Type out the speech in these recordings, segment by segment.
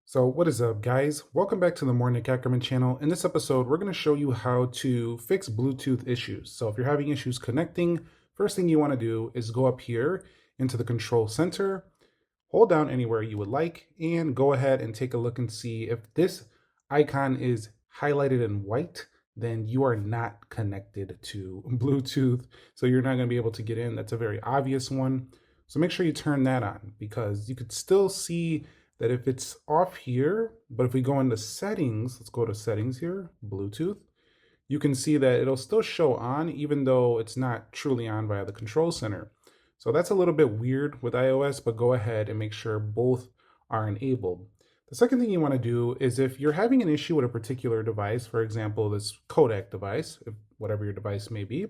So what is up, guys? Welcome back to the Morning Ackerman channel. In this episode, we're going to show you how to fix Bluetooth issues. So if you're having issues connecting, first thing you want to do is go up here into the control center, hold down anywhere you would like, and go ahead and take a look and see if this icon is highlighted in white, then you are not connected to Bluetooth. So you're not going to be able to get in. That's a very obvious one. So make sure you turn that on because you could still see that if it's off here, but if we go into settings, let's go to settings here, Bluetooth, you can see that it'll still show on even though it's not truly on via the control center. So that's a little bit weird with iOS, but go ahead and make sure both are enabled. The second thing you want to do is if you're having an issue with a particular device, for example, this codec device, whatever your device may be,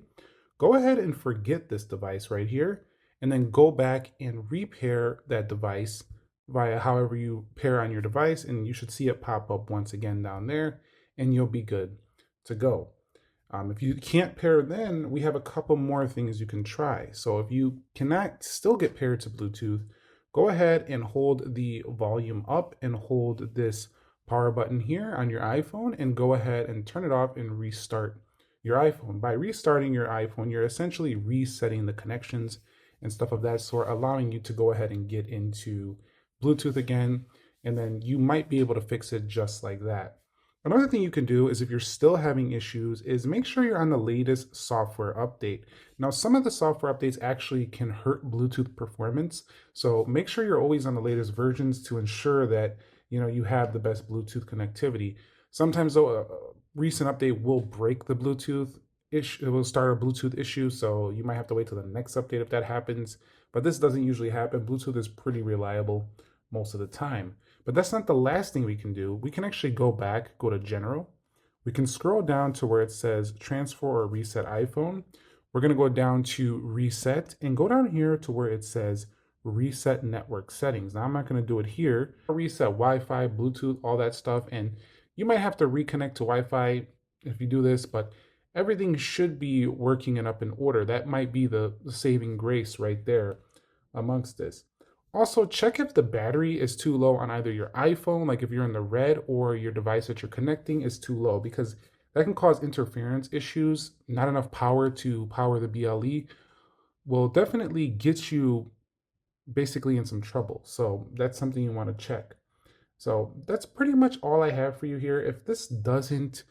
go ahead and forget this device right here, and then go back and repair that device via however you pair on your device, and you should see it pop up once again down there, and you'll be good to go. If you can't pair, then we have a couple more things you can try. So if you cannot still get paired to Bluetooth, go ahead and hold the volume up and hold this power button here on your iPhone and go ahead and turn it off and restart your iPhone. By restarting your iPhone, you're essentially resetting the connections and stuff of that sort, allowing you to go ahead and get into Bluetooth again, and then you might be able to fix it just like that. Another thing you can do is if you're still having issues is make sure you're on the latest software update. Now, some of the software updates actually can hurt Bluetooth performance, so make sure you're always on the latest versions to ensure that you have the best Bluetooth connectivity. Sometimes though, a recent update will break the Bluetooth issue. It will start a Bluetooth issue, so you might have to wait till the next update if that happens. But this doesn't usually happen. Bluetooth is pretty reliable most of the time. But that's not the last thing we can do. We can actually go back, go to General. We can scroll down to where it says Transfer or Reset iPhone. We're going to go down to Reset and go down here to where it says Reset Network Settings. Now, I'm not going to do it here. Reset Wi-Fi, Bluetooth, all that stuff. And you might have to reconnect to Wi-Fi if you do this, but everything should be working and up in order. That might be the saving grace right there amongst this. Also, check if the battery is too low on either your iPhone, like if you're in the red, or your device that you're connecting is too low, because that can cause interference issues. Not enough power to power the BLE will definitely get you basically in some trouble. So that's something you want to check. So that's pretty much all I have for you here. If this doesn't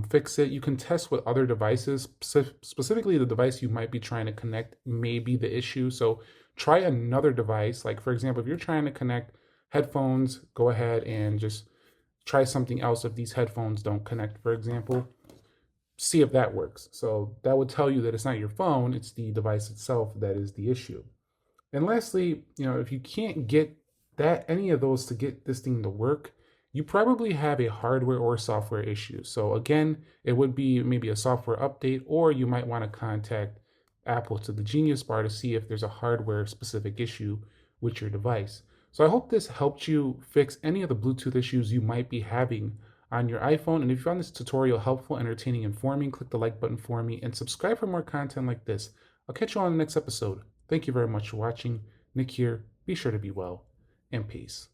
fix it, you can test with other devices. Specifically, the device you might be trying to connect may be the issue. So try another device. Like, for example, if you're trying to connect headphones, go ahead and just try something else if these headphones don't connect, for example. See if that works. So that would tell you that it's not your phone, it's the device itself that is the issue. And lastly, if you can't get any of those to get this thing to work, you probably have a hardware or software issue. So again, it would be maybe a software update, or you might want to contact Apple to the Genius Bar to see if there's a hardware specific issue with your device. So I hope this helped you fix any of the Bluetooth issues you might be having on your iPhone. And if you found this tutorial helpful, entertaining, informing, click the like button for me and subscribe for more content like this. I'll catch you on the next episode. Thank you very much for watching. Nick here. Be sure to be well, and peace.